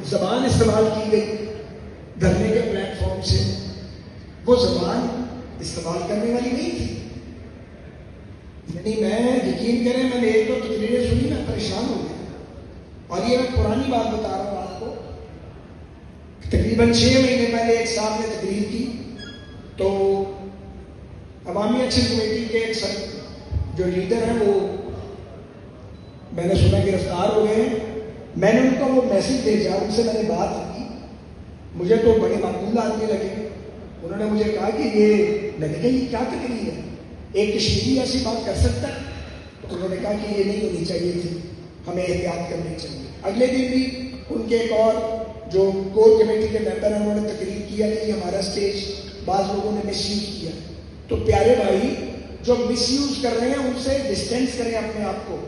زبان استعمال کی گئی دھرنے کے پلیٹ فارم سے، وہ زبان استعمال کرنے والی نہیں تھی. یعنی میں یقین کریں، میں نے ایک دو تقریریں سنی، میں پریشان ہو گیا. اور یہ میں پرانی بات بتا رہا ہوں آپ کو. تقریباً 6 مہینے پہلے ایک صاحب نے تقریر کی، تو عوامی ایکشن کمیٹی کے ایک جو لیڈر ہیں وہ میں نے سنا گرفتار ہو گئے ہیں. میں نے ان کو وہ میسج بھیجا، ان سے میں نے بات کی، مجھے تو بڑے معقول آدمی لگے. انہوں نے مجھے کہا کہ میں نے کہا یہ کیا تقریر ہے، ایک کشمیری ایسی بات کر سکتا ہے؟ تو انہوں نے کہا کہ یہ نہیں ہونی چاہیے تھی، ہمیں احتیاط کرنی چاہیے. اگلے دن بھی ان کے ایک اور جو کور کمیٹی کے ممبر ہیں انہوں نے تقریر کیا کہ ہمارا اسٹیج بعض لوگوں نے مس یوز کیا. تو پیارے بھائی، جو مس یوز کر رہے ہیں ان سے ڈسٹینس کریں اپنے آپ کو.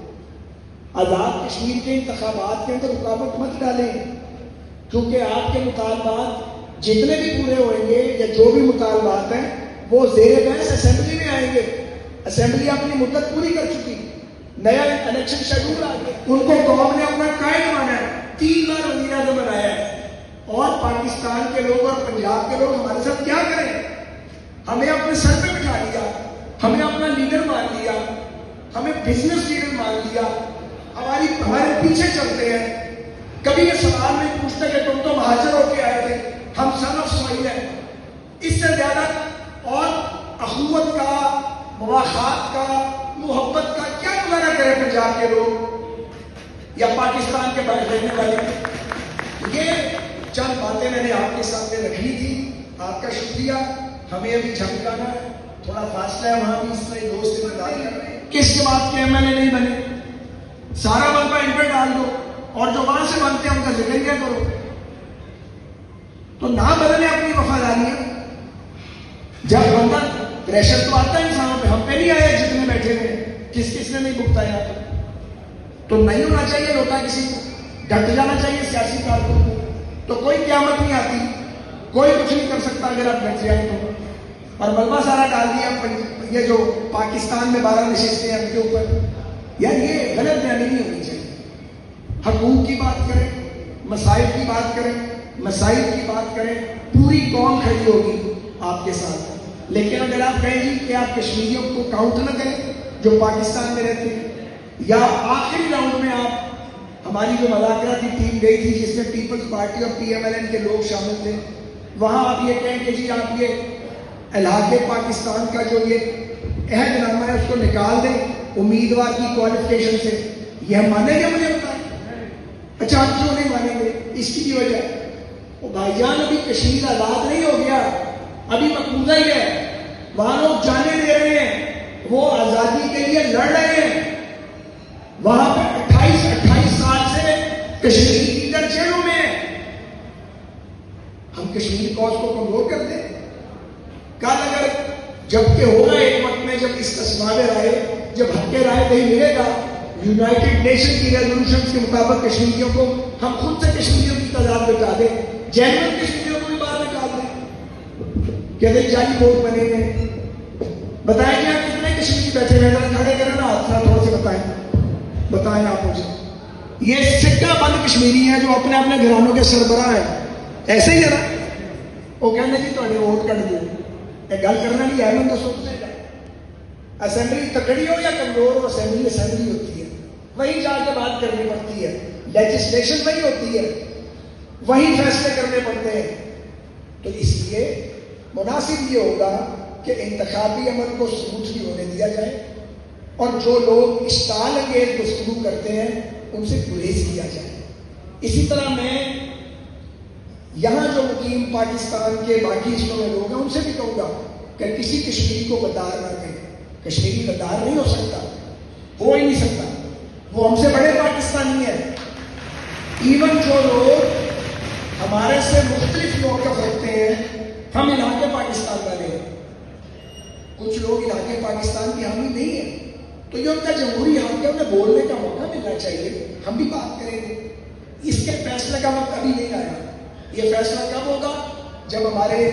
آزاد کشمیر کے انتخابات کے اندر رکاوٹ مت ڈالیں، کیونکہ آپ کے مطالبات جتنے بھی پورے ہوئیں گے یا جو بھی مطالبات ہیں وہ زیر بحث اسمبلی میں آئیں گے. اسمبلی اپنی مدت پوری کر چکی، نیا الیکشن شیڈول آ گیا. ان کو قوم نے اپنا قائد مانا ہے، 3 بار وزیر اعظم بنایا ہے. اور پاکستان کے لوگ اور پنجاب کے لوگ ہمارے ساتھ کیا کریں؟ ہمیں اپنے سر پہ بٹھا لیا، ہمیں اپنا لیڈر مان لیا، ہمیں بزنس لیڈر مان لیا، ہمارے پیچھے چلتے ہیں. کبھی یہ سوال نہیں پوچھتے کہ تم تو مہاجر ہو کے آئے تھے، ہم سن آف سوائل ہیں. اس سے زیادہ اور اخوت کا، مواخات کا، محبت کا کیا گزارا کرے پنجاب کے لوگ یا پاکستان کے باہر رہنے والے؟ یہ چند باتیں میں نے آپ کے سامنے رکھنی تھی. آپ کا شکریہ. ہمیں ابھی جھمکانا ہے، تھوڑا فاصلہ ہے، وہاں بھی اس طرح دوست برداری کر رہے ہیں. کس جماعت کے ایم ایل اے نہیں بنے؟ سارا بندہ ان پہ ڈال دو، اور جو وہاں سے بنتے ہیں ان کا ذکر کیا کرو. تو نہ بدلے اپنی وفاداریاں. جب بندہ پریشر تو آتا ہے انسانوں پہ، ہم پہ نہیں آیا جتنے بیٹھے ہوئے، کس نے نہیں بھگتایا. تو نہیں ہونا چاہیے روتا کسی کو، ڈٹ جانا چاہیے سیاسی کارکن کو. تو کوئی قیامت نہیں آتی، کوئی کچھ نہیں کر سکتا اگر آپ ڈٹ جائیں تو. اور ملبہ سارا ڈال دیا یہ جو پاکستان میں 12 نشستیں ہیں ان کے اوپر. یار یہ غلط بیانی نہیں ہونی چاہیے. حقوق کی بات کریں، مسائل کی بات کریں، مسائل کی بات کریں، پوری قوم کھڑی ہوگی آپ کے ساتھ. لیکن اگر آپ کہیں گی کہ آپ کشمیریوں کو کاؤنٹ نہ کریں جو پاکستان میں رہتے ہیں، یا آخری راؤنڈ میں آپ ہماری جو مذاکراتی ٹیم گئی تھی جس میں پیپلز پارٹی اور پی ایم ایل این کے لوگ شامل تھے، وہاں آپ یہ کہیں کہ جی آپ یہ الحاق پاکستان کا جو یہ عہد نامہ ہے اس کو نکال دیں امیدوار کی کوالیفیکیشن سے، یہ ہم مانیں گے؟ مجھے بتائیں. اچھا ہم کیوں نہیں مانیں گے؟ اس کی وجہ بھائی جان ابھی کشمیر آزاد نہیں ہو گیا، ابھی مقبوضہ ہی ہے. وہاں لوگ جانے دے رہے ہیں، وہ آزادی کے لیے لڑ رہے ہیں. وہاں پہ 28 سال سے کشمیری لیڈر جیلوں میں ہیں. ہم کشمیر کاز کو کمزور کر دیں؟ کل اگر جب کہ ہوگا ایک وقت میں جب اس اسباب رائے، جب حق رائے نہیں ملے گا، یونائٹڈ نیشن کی ریزولوشن کے مطابق کشمیریوں کو ہم خود سے کشمیریوں کی تعداد بتا دیں، جینوئن کشمیریوں کو بھی باہر نکال دیں کہ نہیں جعلی ووٹ بنے گئے. بتائیں گے آپ کتنے کشمیری بیٹھے ہوئے؟ کھڑے کریں نا ہاتھ تھوڑا سے بتائیں آپ مجھے. یہ سکہ بند کشمیری ہیں جو اپنے اپنے گھرانوں کے سربراہ ہیں. ایسے ہی ہے نا؟ وہ کہنے جی تھوڑے ووٹ کٹ دیں. گل کرنا نہیں ہے میں دسو. اسمبلی تکڑی ہو یا کمزور ہو، اسمبلی ہوتی ہے، وہیں جا کے بات کرنی پڑتی ہے. لیجسلیشن وہی ہوتی ہے، وہی فیصلے کرنے پڑتے ہیں. تو اس لیے مناسب یہ ہوگا کہ انتخابی عمل کو سموتھلی ہونے دیا جائے، اور جو لوگ اشتعال انگیز گفتگو کرتے ہیں ان سے گریز کیا جائے. اسی طرح میں یہاں جو مقیم پاکستان کے باقی حصوں میں لوگ ہیں ان سے بھی کہوں گا کہ کسی کشمیری کو غدار نہ کہیں. کشمیری غدار نہیں ہو سکتا، ہو ہی نہیں سکتا. وہ ہم سے بڑے پاکستانی ہیں. ایون جو لوگ ہمارے سے مختلف موقف رکھتے ہیں، ہم علاقے پاکستان والے ہیں، کچھ لوگ علاقے پاکستان کی حامی نہیں ہیں، تو یہ ان کا جمہوری حق ہے، انہیں بولنے کا موقع ملنا چاہیے. ہم بھی بات کریں گے. اس کے فیصلے کا وقت ابھی نہیں آیا. یہ فیصلہ کب ہوگا؟ جب ہمارے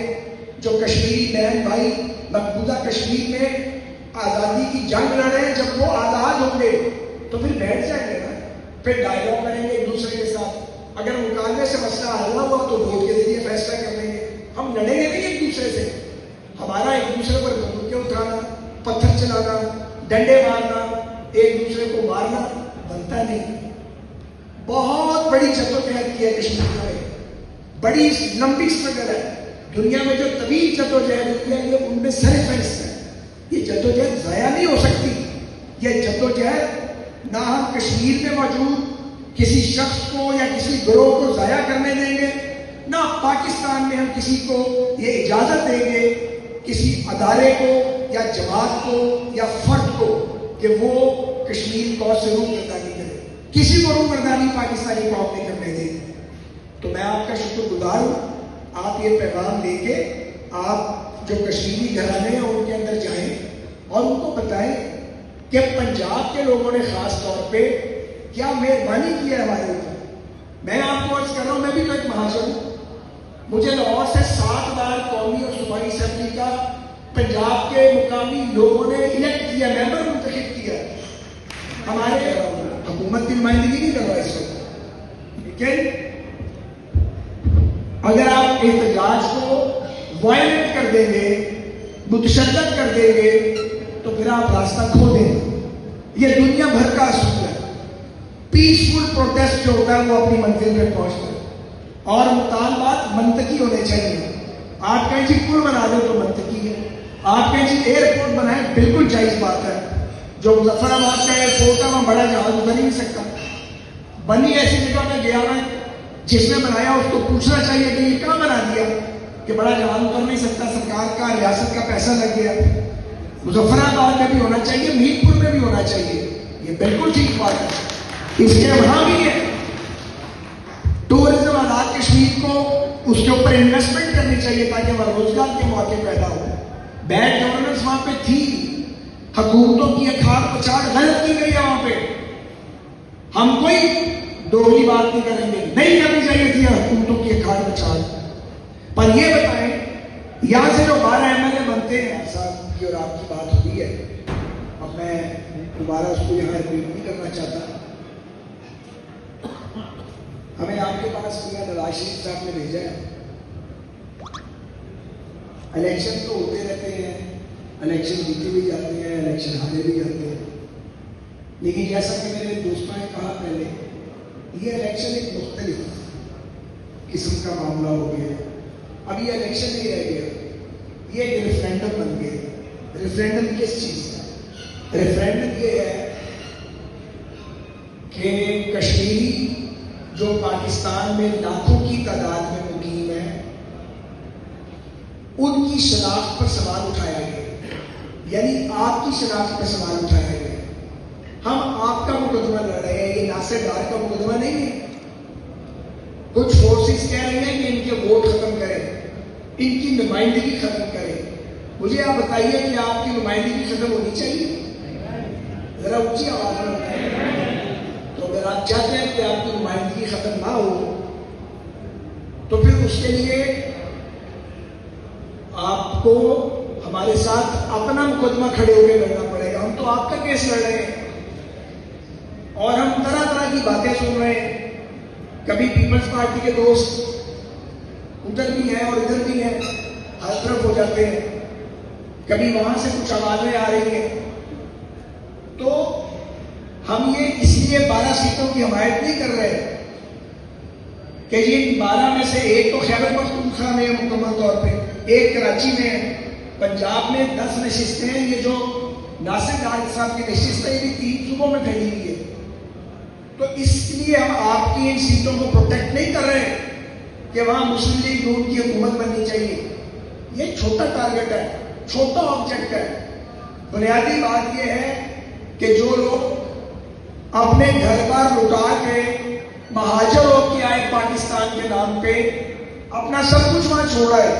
جو کشمیری بہن بھائی مقبوضہ کشمیر میں آزادی کی جنگ لڑ رہے ہیں، جب وہ آزاد ہوں گے تو پھر بیٹھ جائیں گے نا، پھر ڈائیلاگ کریں گے ایک دوسرے کے ساتھ. اگر مکالمے سے مسئلہ حل نہ ہوا تو ووٹ کے ذریعے فیصلہ کر لیں گے. ہم لڑیں گے نہیں ایک دوسرے سے. ہمارا ایک دوسرے پر بندوقیں اٹھانا, پتھر چلانا, ڈنڈے مارنا, ایک دوسرے کو مارنا بنتا نہیں. بہت بڑی جدوجہد کی ہے کشمیر میں, بڑی لمبی اسٹرگل ہے. دنیا میں جو طویل جدوجہد ہوئی ہے یہ ان میں سر فہرست ہے. یہ جدوجہد ضائع نہیں ہو سکتی. یہ جدوجہد نہ ہم کشمیر میں موجود کسی شخص کو یا کسی گروہ کو ضائع کرنے دیں گے, نہ پاکستان میں ہم کسی کو یہ اجازت دیں گے کسی ادارے کو یا جماعت کو یا فرد کو کہ وہ کشمیر کو سے روگردانی کرے. کسی کو روگردانی پاکستانی قوم نہیں کرنے دیں. تو میں آپ کا شکر گزار ہوں. آپ یہ پیغام لے کے آپ جو کشمیری گھرانے ہیں ان کے اندر جائیں اور ان کو بتائیں کہ پنجاب کے لوگوں نے خاص طور پہ کیا مہربانی کی ہے ہمارے اوپر. میں آپ کو عرض کر رہا ہوں, میں بھی تو ایک مہاجر ہوں. مجھے لاہور سے 7 بار قومی اور صوبائی اسمبلی کا پنجاب کے مقامی لوگوں نے الیکٹ کیا, ممبر منتخب کیا. ہمارے حکومت کی نمائندگی نہیں کر رہا اس وقت. لیکن اگر آپ احتجاج کو وائلیٹ کر دیں گے, متشدد کر دیں گے, تو پھر آپ راستہ کھو دیں گے. یہ دنیا بھر کا اصول ہے. پیسفل پروٹیسٹ جو ہوتا ہے وہ اپنی منزل میں پہنچتا ہے اور مطالبات منطقی ہونے چاہیے. آپ کہیں جی پل بنا دیں تو منطقی ہے. آپ کہیں جی ایئرپورٹ بنائیں, بالکل جائز بات ہے. جو مظفر آباد کا ایئرپورٹ ہے وہاں بڑا جہاز بن ہی نہیں سکتا. بنی ایسی جگہ میں گیا میں, جس نے بنایا اس کو پوچھنا چاہیے کہ یہ کہاں بنا دیا کہ بڑا جہاز اتر نہیں سکتا, سرکار کا ریاست کا پیسہ لگ گیا. مظفر آباد میں بھی ہونا چاہیے, میر پور میں بھی ہونا چاہیے. یہ بالکل ٹھیک بات ہے. اس کے وہاں بھی ہے ٹورزم آزاد کشمیر کو اس کے اوپر انویسٹمنٹ کرنی چاہیے تاکہ وہاں روزگار کے موقع پیدا ہو. بیڈ گورننس وہاں پہ تھی, حکومتوں کی اکھاڑ پچاڑ غلط کی گئی ہے وہاں پہ. ہم کوئی دوہری بات نہیں کریں گے, نہیں کرنی چاہیے تھی حکومتوں کی اکھاڑ پچاڑ. پر یہ بتائیں یہاں سے جو 12 MLA بنتے ہیں صاحب کی اور آپ کی بات ہوئی ہے, اب میں دوبارہ اس کو یہاں ریپیٹ نہیں کرنا چاہتا. ہمیں آپ کے پاس میاں نواز شریف صاحب نے بھیجا ہے. الیکشن تو ہوتے رہتے ہیں, الیکشن جیتے بھی جاتے ہیں, الیکشن ہارے بھی جاتے ہیں. لیکن جیسا کہ میرے دوستوں نے کہا پہلے, یہ الیکشن ایک مختلف قسم کا معاملہ ہو گیا. اب یہ الیکشن نہیں رہ گیا, یہ ایک ریفرینڈم بن گیا. ریفرینڈم کس چیز کا؟ ریفرینڈم یہ ہے کہ کشمیری جو پاکستان میں لاکھوں کی تعداد میں مقیم ہے, ان کی شناخت پر سوال اٹھایا گیا. یعنی آپ کی شناخت پر سوال اٹھایا گیا. ہم آپ کا مقدمہ لڑ رہے ہیں, یہ ناصر ڈار کا مقدمہ نہیں ہے. کچھ فورسز کہہ رہے ہیں کہ ان کے ووٹ ختم کریں, ان کی نمائندگی ختم کریں. مجھے آپ بتائیے کہ آپ کی نمائندگی ختم ہونی چاہیے؟ ذرا اونچی آواز میں بتائیے. تو اگر آپ چاہتے ہیں کہ آپ کی نمائندگی ختم نہ ہو تو پھر اس کے لیے آپ کو ہمارے ساتھ اپنا مقدمہ کھڑے ہو کے لڑنا پڑے گا. ہم تو آپ کا کیس لڑ رہے ہیں اور ہم طرح طرح کی باتیں سن رہے ہیں. کبھی پیپلز پارٹی کے دوست ادھر بھی ہیں اور ادھر بھی ہیں, ہر طرف ہو جاتے ہیں. کبھی وہاں سے کچھ آوازیں آ رہی ہیں. تو ہم یہ اس لیے 12 سیٹوں کی حمایت نہیں کر رہے کہ یہ 12 میں سے ایک تو خیبر پختونخوا میں مکمل طور پہ, ایک کراچی میں ہے, پنجاب میں 10 نشستیں ہیں. یہ جو ناصر ڈار صاحب کی نشست ہے یہ بھی 3 صوبوں میں پھیلی ہوئی ہے. تو اس لیے ہم آپ کی ان سیٹوں کو پروٹیکٹ نہیں کر رہے کہ وہاں مسلم لیگ نون کی حکومت بننی چاہیے. یہ چھوٹا ٹارگٹ ہے, چھوٹا آبجیکٹ ہے. بنیادی بات یہ ہے کہ جو لوگ اپنے گھر بار لٹا کے مہاجر ہو کے آئے پاکستان کے نام پہ, اپنا سب کچھ وہاں چھوڑا ہے,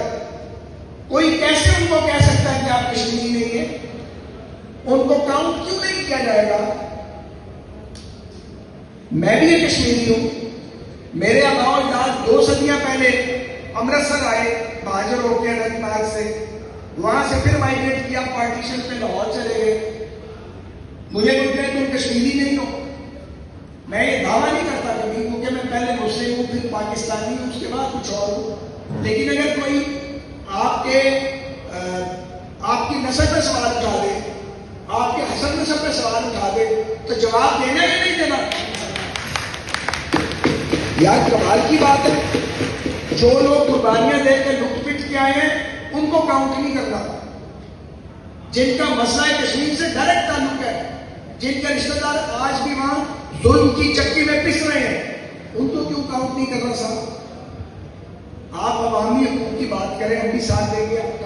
کوئی کیسے ان کو کہہ سکتا ہے کہ آپ کشمیری نہیں ہیں؟ ان کو کاؤنٹ کیوں نہیں کیا جائے گا؟ میں بھی ایک کشمیری ہوں. میرے آباء و اجداد 2 صدیاں پہلے امرتسر آئے مہاجر ہو کے اننت ناگ سے, وہاں سے پھر مائگریٹ کیا, پارٹیشن پہ لاہور چلے گئے. مجھے کوئی کہے تم کشمیری نہیں ہو, میں یہ دعویٰ نہیں کرتا کبھی، کیونکہ میں پہلے مسلم ہوں، پھر پاکستانی ہوں، اس کے بعد کچھ اور ہوں. لیکن اگر کوئی آپ کی نسل پہ سوال اٹھا دے، آپ کے حسب نسب پہ سوال اٹھا دے، تو جواب دینا کہ نہیں دینا؟ یار کمال کی بات ہے، جو لوگ قربانیاں دے کے لٹ پٹ کے آئے ہیں ان کو کاؤنٹ نہیں کرنا، جن کا مسئلہ کشمیر سے ڈائریکٹ تعلق ہے، جن کے رشتہ دار آج بھی وہاں ظلم کی چکی میں پس رہے ہیں، ان کو کیوں کاؤنٹ نہیں کرنا صاحب؟ آپ عوامی حقوق کی بات کریں، ہم بھی ساتھ دیں گے آپ کا.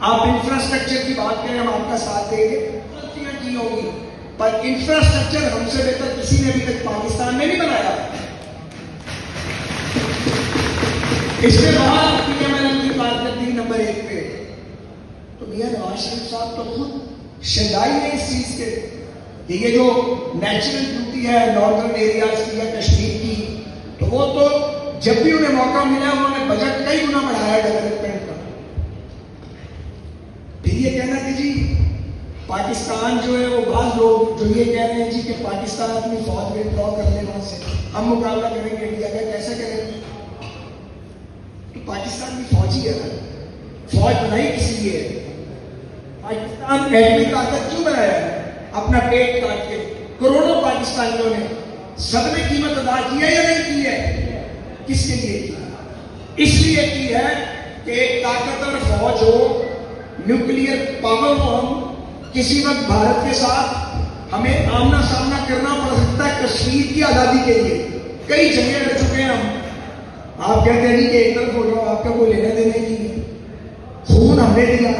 آپ انفراسٹرکچر کی بات کریں، ہم آپ کا ساتھ دیں گے. غلطیاں کی ہوگی، پر انفراسٹرکچر ہم سے بہتر کسی نے ابھی تک پاکستان میں نہیں بنایا. اس کے بعد پی ایم ایل این کی کارکردگی نمبر 1 پہ، تو میاں نواز شریف صاحب تو خود شدائی ہے اس چیز کے کہ یہ جو نیچرل بیوٹی ہے ناردرن ایریاز کی یا کشمیر کی، تو وہ تو جب بھی انہیں موقع ملا انہوں نے بجٹ کئی گنا بڑھایا ڈیولپمنٹ کا. پھر یہ کہنا کہ جی پاکستان جو ہے وہ بعض لوگ جو یہ کہہ رہے ہیں جی کہ پاکستان اپنی فوج ودرا کر لے وہاں سے، ہم مقابلہ کریں گے انڈیا کا، کیسے کریں گے؟ تو پاکستان کی فوج ہی ہے نا، فوج بنائی کس لیے ہے؟ پاکستان ایٹمی طاقت کیوں بنایا ہے؟ اپنا پیٹ کاٹ کے کروڑوں پاکستانیوں نے سب نے قیمت ادا کی ہے یا نہیں کی ہے؟ کس کے لیے کی؟ اس لیے کی ہے کہ ایک طاقتور فوج ہو، نیوکلیئر پاور ہو. ہم کسی وقت بھارت کے ساتھ ہمیں آمنا سامنا کرنا پڑ سکتا ہے کشمیر کی آزادی کے لیے. کئی جنگیں لڑ چکے ہیں ہم. آپ کہتے ہیں کہ ایک طرف ہو جاؤ، آپ کا کوئی لینا دینا ہی نہیں، خون ہم نے دیا،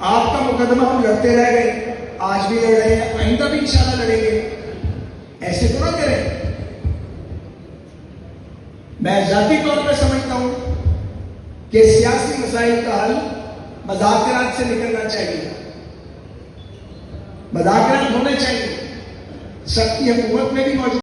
آپ کا مقدمہ ہم لڑتے رہ گئے، آج بھی لڑ رہے ہیں، آئندہ بھی انشاءاللہ لڑیں گے. ایسے تو نہ کریں. میں ذاتی طور پہ سمجھتا ہوں کہ سیاسی مسائل کا حل مذاکرات سے نکلنا چاہیے، مذاکرات ہونے چاہیے. سب کی حکومت میں بھی موجود